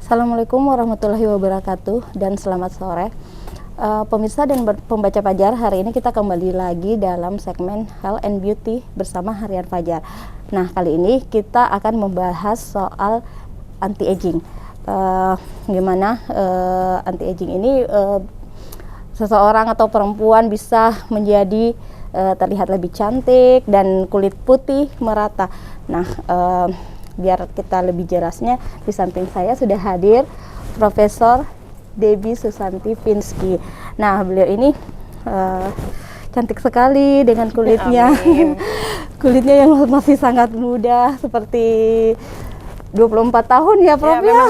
Assalamualaikum warahmatullahi wabarakatuh dan selamat sore. Pemirsa dan pembaca Fajar, hari ini kita kembali lagi dalam segmen Health and Beauty bersama Harian Fajar. Nah, kali ini kita akan membahas soal anti-aging. Gimana anti-aging ini seseorang atau perempuan bisa menjadi terlihat lebih cantik dan kulit putih merata. Nah, biar kita lebih jelasnya, di samping saya sudah hadir Profesor Debbie Susanti Pinsky. Nah, beliau ini cantik sekali dengan kulitnya. Kulitnya yang masih sangat muda, seperti 24 tahun ya, Prof ya?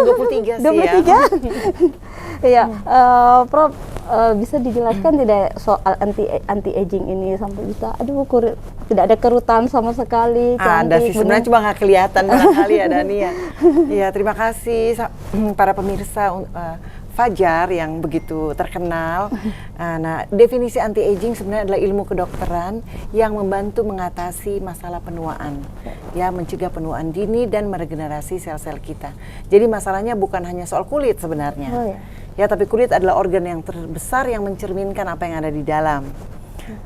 23 sih 23. Ya. Iya, Prof, bisa dijelaskan tidak soal anti-aging ini sampai bisa, tidak ada kerutan sama sekali, ada sih, sebenarnya cuma nggak kelihatan barangkali ya, Dania. Ya, terima kasih para pemirsa Fajar yang begitu terkenal. Nah, definisi anti-aging sebenarnya adalah ilmu kedokteran yang membantu mengatasi masalah penuaan, ya, mencegah penuaan dini dan meregenerasi sel-sel kita. Jadi masalahnya bukan hanya soal kulit sebenarnya. Oh, ya. Ya, tapi kulit adalah organ yang terbesar yang mencerminkan apa yang ada di dalam.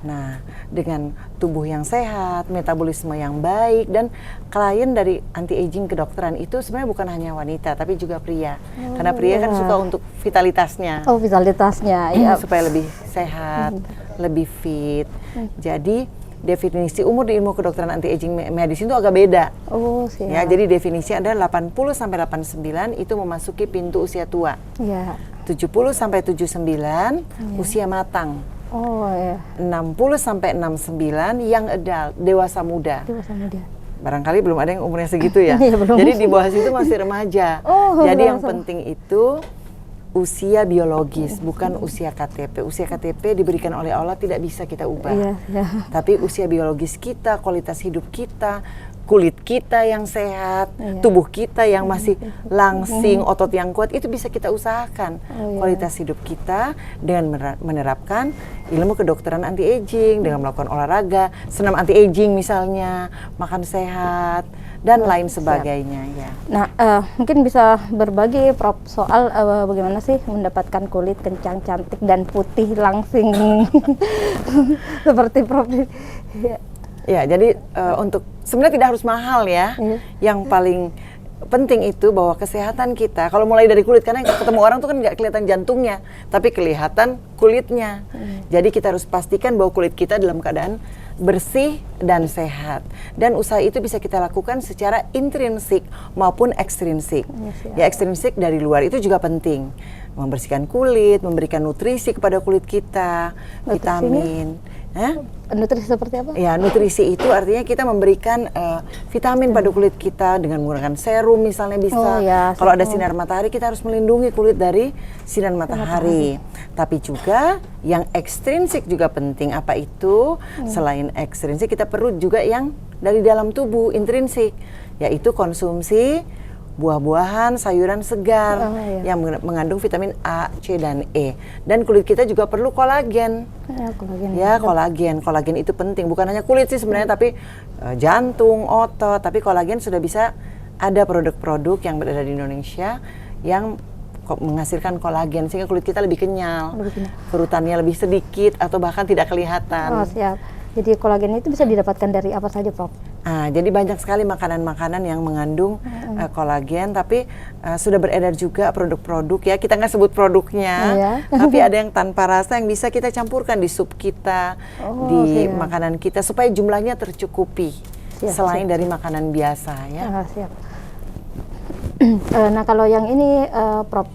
Nah, dengan tubuh yang sehat, metabolisme yang baik, dan klien dari anti-aging kedokteran itu sebenarnya bukan hanya wanita, tapi juga pria. Karena pria kan suka untuk vitalitasnya. Oh, vitalitasnya, ya. Supaya lebih sehat, lebih fit. Jadi, definisi umur di ilmu kedokteran anti-aging medis itu agak beda. Oh, siap. Ya, jadi definisi adalah 80 sampai 89 itu memasuki pintu usia tua. Ya. 70 sampai 79 usia matang. Oh, ya. 60 sampai 69 yang adult, dewasa muda. Dewasa muda. Barangkali belum ada yang umurnya segitu ya. Ya, belum. Jadi di bawah situ masih remaja. Jadi yang penting itu usia biologis, bukan usia KTP. Usia KTP diberikan oleh Allah, tidak bisa kita ubah. Tapi usia biologis kita, kualitas hidup kita, kulit kita yang sehat, tubuh kita yang masih langsing, otot yang kuat, itu bisa kita usahakan. Kualitas hidup kita dengan menerapkan ilmu kedokteran anti-aging, dengan melakukan olahraga, senam anti-aging misalnya, makan sehat, dan lain sebagainya. Ya. Nah, mungkin bisa berbagi, Prof, soal bagaimana sih mendapatkan kulit kencang, cantik, dan putih langsing seperti Prof. Ya, jadi untuk sebenarnya tidak harus mahal ya. Yang paling penting itu bahwa kesehatan kita, kalau mulai dari kulit, karena ketemu orang tuh kan nggak kelihatan jantungnya, tapi kelihatan kulitnya. Jadi kita harus pastikan bahwa kulit kita dalam keadaan bersih dan sehat. Dan usaha itu bisa kita lakukan secara intrinsik maupun ekstrinsik. Ya, ekstrinsik dari luar itu juga penting. Membersihkan kulit, memberikan nutrisi kepada kulit kita, vitamin. Nutrisi seperti apa? Ya, nutrisi itu artinya kita memberikan vitamin pada kulit kita dengan menggunakan serum misalnya bisa. Kalau ada sinar matahari, kita harus melindungi kulit dari sinar matahari. Tapi juga yang ekstrinsik juga penting. Apa itu? Selain ekstrinsik, kita perlu juga yang dari dalam tubuh, intrinsik, yaitu konsumsi buah-buahan, sayuran segar yang mengandung vitamin A, C, dan E. Dan kulit kita juga perlu kolagen. Kolagen. Kolagen itu penting. Bukan hanya kulit sih sebenarnya, tapi jantung, otot. Tapi kolagen sudah bisa ada produk-produk yang berada di Indonesia yang menghasilkan kolagen sehingga kulit kita lebih kenyal, kerutannya lebih sedikit atau bahkan tidak kelihatan. Oh, siap. Jadi kolagen itu bisa didapatkan dari apa saja, Prof? Jadi banyak sekali makanan-makanan yang mengandung kolagen, tapi sudah beredar juga produk-produk, ya, kita nggak sebut produknya, tapi ada yang tanpa rasa yang bisa kita campurkan di sup kita, di makanan kita, supaya jumlahnya tercukupi, selain dari makanan biasa, ya. Siap. Nah, kalau yang ini, Prof,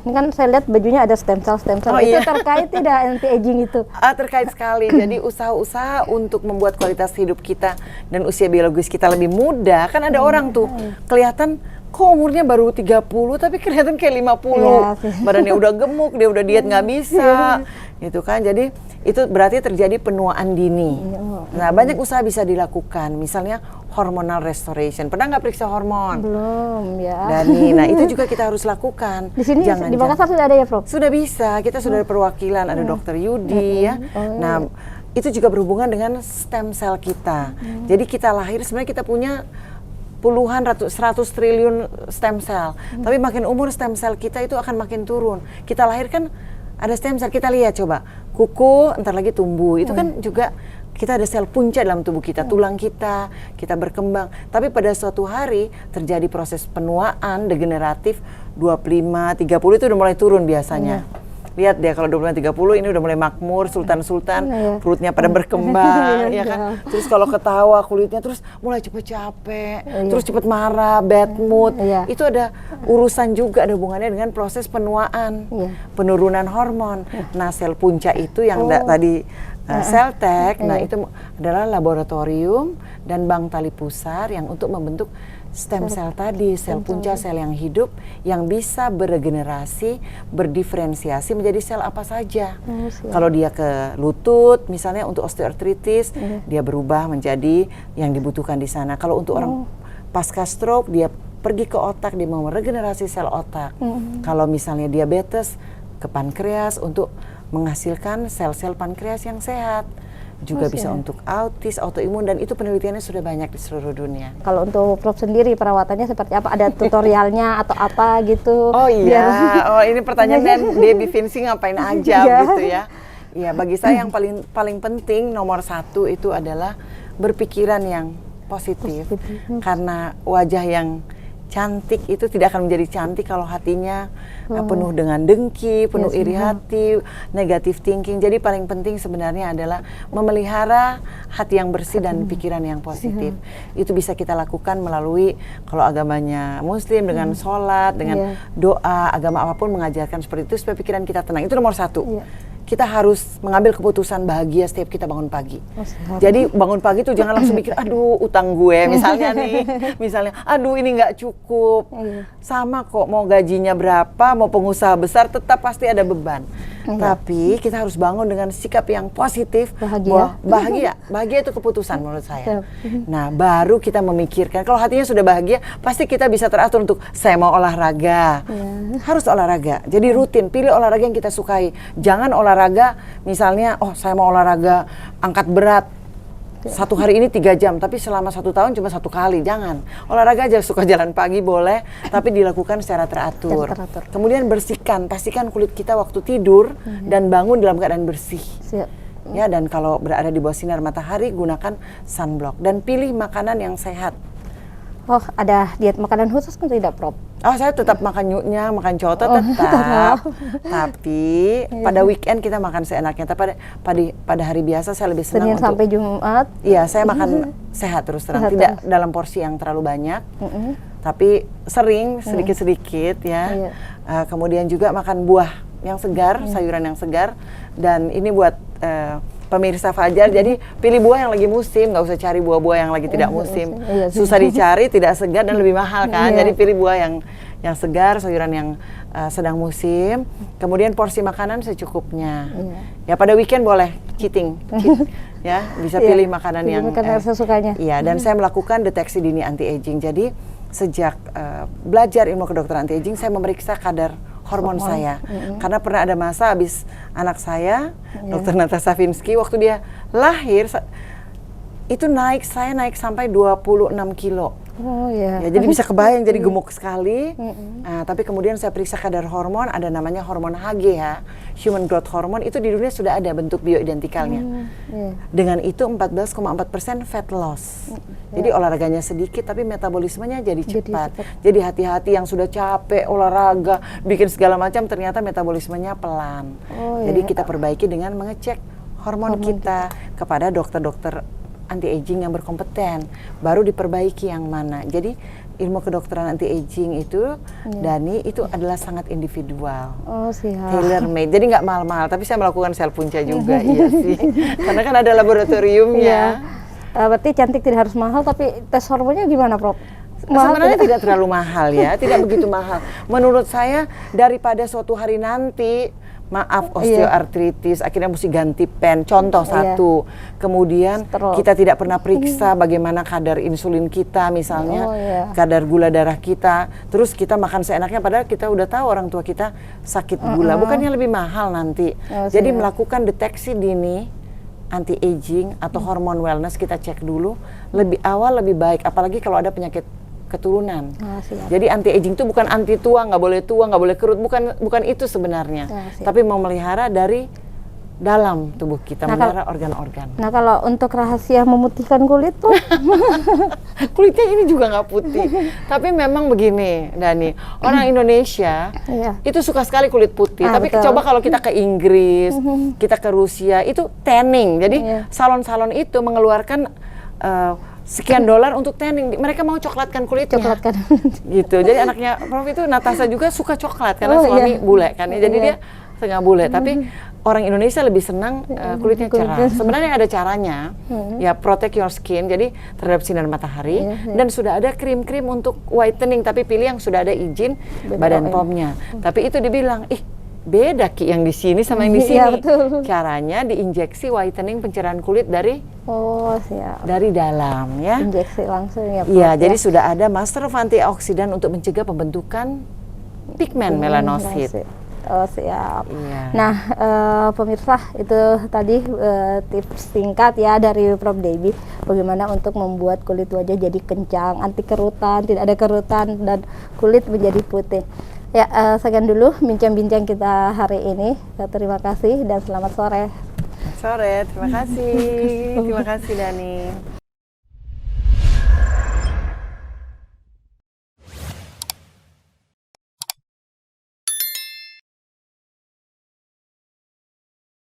ini kan saya lihat bajunya ada stem cell. Itu terkait tidak anti-aging itu? Terkait sekali. Jadi usaha-usaha untuk membuat kualitas hidup kita dan usia biologis kita lebih muda. Kan ada orang tuh kelihatan kok umurnya baru 30 tapi kelihatan kayak 50. Badannya udah gemuk, dia udah diet nggak bisa. Gitu kan. Jadi itu berarti terjadi penuaan dini. Nah, banyak usaha bisa dilakukan. Misalnya hormonal restoration. Pernah nggak periksa hormon? Belum, ya. Dani, nah itu juga kita harus lakukan. Di sini di Makassar sudah ada ya, Prof? Sudah bisa. Kita sudah ada perwakilan, ada Dokter Yudi, ya. Nah, itu juga berhubungan dengan stem cell kita. Jadi kita lahir sebenarnya kita punya puluhan, 100 triliun stem cell. Tapi makin umur stem cell kita itu akan makin turun. Kita lahirkan ada stem cell, kita lihat coba, kuku entar lagi tumbuh. Itu kan juga kita ada sel punca dalam tubuh kita, tulang kita berkembang. Tapi pada suatu hari terjadi proses penuaan degeneratif 25, 30 itu udah mulai turun biasanya. Lihat deh kalau 25, 30 ini udah mulai makmur, sultan-sultan, perutnya pada berkembang, ya kan. Terus kalau ketawa kulitnya terus mulai cepet capek, terus cepet marah, bad mood. Itu ada urusan juga, ada hubungannya dengan proses penuaan, penurunan hormon. Nah, sel punca itu yang tadi Celltech, nah itu adalah laboratorium dan bank tali pusar yang untuk membentuk stem cell tadi, sel punca, sel yang hidup yang bisa beregenerasi, berdiferensiasi menjadi sel apa saja. Kalau dia ke lutut, misalnya untuk osteoartritis, dia berubah menjadi yang dibutuhkan di sana. Kalau untuk orang pasca stroke, dia pergi ke otak, dia mau meregenerasi sel otak. Kalau misalnya diabetes, ke pankreas untuk menghasilkan sel-sel pankreas yang sehat. Juga bisa untuk autis, autoimun, dan itu penelitiannya sudah banyak di seluruh dunia. Kalau untuk Prof sendiri perawatannya seperti apa? Ada tutorialnya atau apa gitu? Oh iya, oh ini pertanyaan dan Debbie Vinci ngapain aja gitu ya. Iya, bagi saya yang paling penting nomor 1 itu adalah berpikiran yang positif. Karena wajah yang cantik itu tidak akan menjadi cantik kalau hatinya penuh dengan dengki, penuh iri hati, negatif thinking. Jadi paling penting sebenarnya adalah memelihara hati yang bersih dan pikiran yang positif. Itu bisa kita lakukan melalui, kalau agamanya Muslim dengan sholat, dengan doa, agama apapun mengajarkan seperti itu supaya pikiran kita tenang. Itu nomor 1. Kita harus mengambil keputusan bahagia setiap kita bangun pagi. Jadi bangun pagi tuh jangan langsung mikir, aduh utang gue misalnya nih, misalnya, aduh ini nggak cukup. Sama kok, mau gajinya berapa, mau pengusaha besar, tetap pasti ada beban. Tapi kita harus bangun dengan sikap yang positif, bahagia itu keputusan menurut saya. Nah, baru kita memikirkan, kalau hatinya sudah bahagia, pasti kita bisa teratur untuk saya mau olahraga, harus olahraga. Jadi rutin, pilih olahraga yang kita sukai. Jangan olahraga, misalnya, oh saya mau olahraga angkat berat, 1 hari ini 3 jam, tapi selama 1 tahun cuma 1 kali. Jangan. Olahraga aja, suka jalan pagi boleh, tapi dilakukan secara teratur. Kemudian bersihkan, pastikan kulit kita waktu tidur dan bangun dalam keadaan bersih. Ya, dan kalau berada di bawah sinar matahari, gunakan sunblock dan pilih makanan yang sehat. Oh, ada diet makanan khusus kan tidak, Prof? Oh, saya tetap makan nyuknya, makan coto tetap. Tapi pada weekend kita makan seenaknya. Tapi pada hari biasa saya lebih senang Senin sampai Jumat. Iya, saya makan sehat terus terang. Tidak dalam porsi yang terlalu banyak. Tapi sering, sedikit-sedikit ya. Kemudian juga makan buah yang segar, sayuran yang segar. Dan ini buat pemirsa Fajar, jadi pilih buah yang lagi musim, nggak usah cari buah-buah yang lagi tidak musim. Susah dicari, tidak segar dan lebih mahal kan. Jadi pilih buah yang segar, sayuran yang sedang musim. Kemudian porsi makanan secukupnya. Ya pada weekend boleh cheat, ya bisa pilih makanan yang sesukanya. Iya, dan saya melakukan deteksi dini anti-aging. Jadi sejak belajar ilmu kedokteran anti-aging, saya memeriksa kadar hormon saya. Karena pernah ada masa habis anak saya, Dr. Natasha Vinsky, waktu dia lahir, itu saya naik sampai 26 kilo. Ya, jadi bisa kebayang, jadi gemuk sekali. Tapi kemudian saya periksa kadar hormon, ada namanya hormon HGH, Human Growth Hormone, itu di dunia sudah ada bentuk bioidentikalnya. Dengan itu 14,4% fat loss. Jadi olahraganya sedikit, tapi metabolismenya jadi cepat. Jadi hati-hati yang sudah capek olahraga, bikin segala macam, ternyata metabolismenya pelan. Jadi kita perbaiki dengan mengecek hormon kita kepada dokter-dokter anti-aging yang berkompeten, baru diperbaiki yang mana. Jadi ilmu kedokteran anti-aging itu, Dani, itu adalah sangat individual, tailor made. Jadi nggak mahal-mahal, tapi saya melakukan sel punca juga, iya sih. Karena kan ada laboratoriumnya. Berarti cantik tidak harus mahal, tapi tes hormonnya gimana, Prof? Sebenarnya tidak terlalu mahal ya, tidak begitu mahal. Menurut saya daripada suatu hari nanti, maaf, osteoartritis, akhirnya mesti ganti pen, contoh satu. Kemudian kita tidak pernah periksa bagaimana kadar insulin kita misalnya, kadar gula darah kita, terus kita makan seenaknya padahal kita udah tahu orang tua kita sakit gula, bukannya lebih mahal nanti. Jadi melakukan deteksi dini anti-aging atau hormon wellness, kita cek dulu, lebih awal lebih baik, apalagi kalau ada penyakit keturunan. Jadi anti aging itu bukan anti tua, nggak boleh kerut, bukan itu sebenarnya. Tapi memelihara dari dalam tubuh kita, memelihara organ-organ. Nah, kalau untuk rahasia memutihkan kulit tuh, kulitnya ini juga nggak putih. Tapi memang begini, Dani, orang Indonesia itu suka sekali kulit putih. Tapi betul. Coba kalau kita ke Inggris, kita ke Rusia, itu tanning. Jadi salon-salon itu mengeluarkan sekian dolar untuk tanning. Mereka mau coklatkan kulitnya. Gitu. Jadi anaknya Prof itu Natasha juga suka coklat karena suami bule kan. Jadi dia setengah bule. Tapi orang Indonesia lebih senang kulitnya cerah. Sebenarnya ada caranya, ya protect your skin, jadi terhadap sinar matahari. Dan sudah ada krim-krim untuk whitening, tapi pilih yang sudah ada izin Badan POM-nya. Tapi itu dibilang, beda Ki yang di sini sama yang di sini. Caranya diinjeksi whitening pencerahan kulit dari dari dalam, ya. Injeksi langsung ya. Iya, jadi sudah ada master of antioksidan untuk mencegah pembentukan pigmen melanosit. Oh siap. Nah pemirsa, itu tadi tips singkat ya dari Prof Debbie, bagaimana untuk membuat kulit wajah jadi kencang, anti kerutan, tidak ada kerutan, dan kulit menjadi putih. Ya, sekian dulu bincang-bincang kita hari ini. Terima kasih dan selamat sore. Terima kasih. Terima kasih Dani.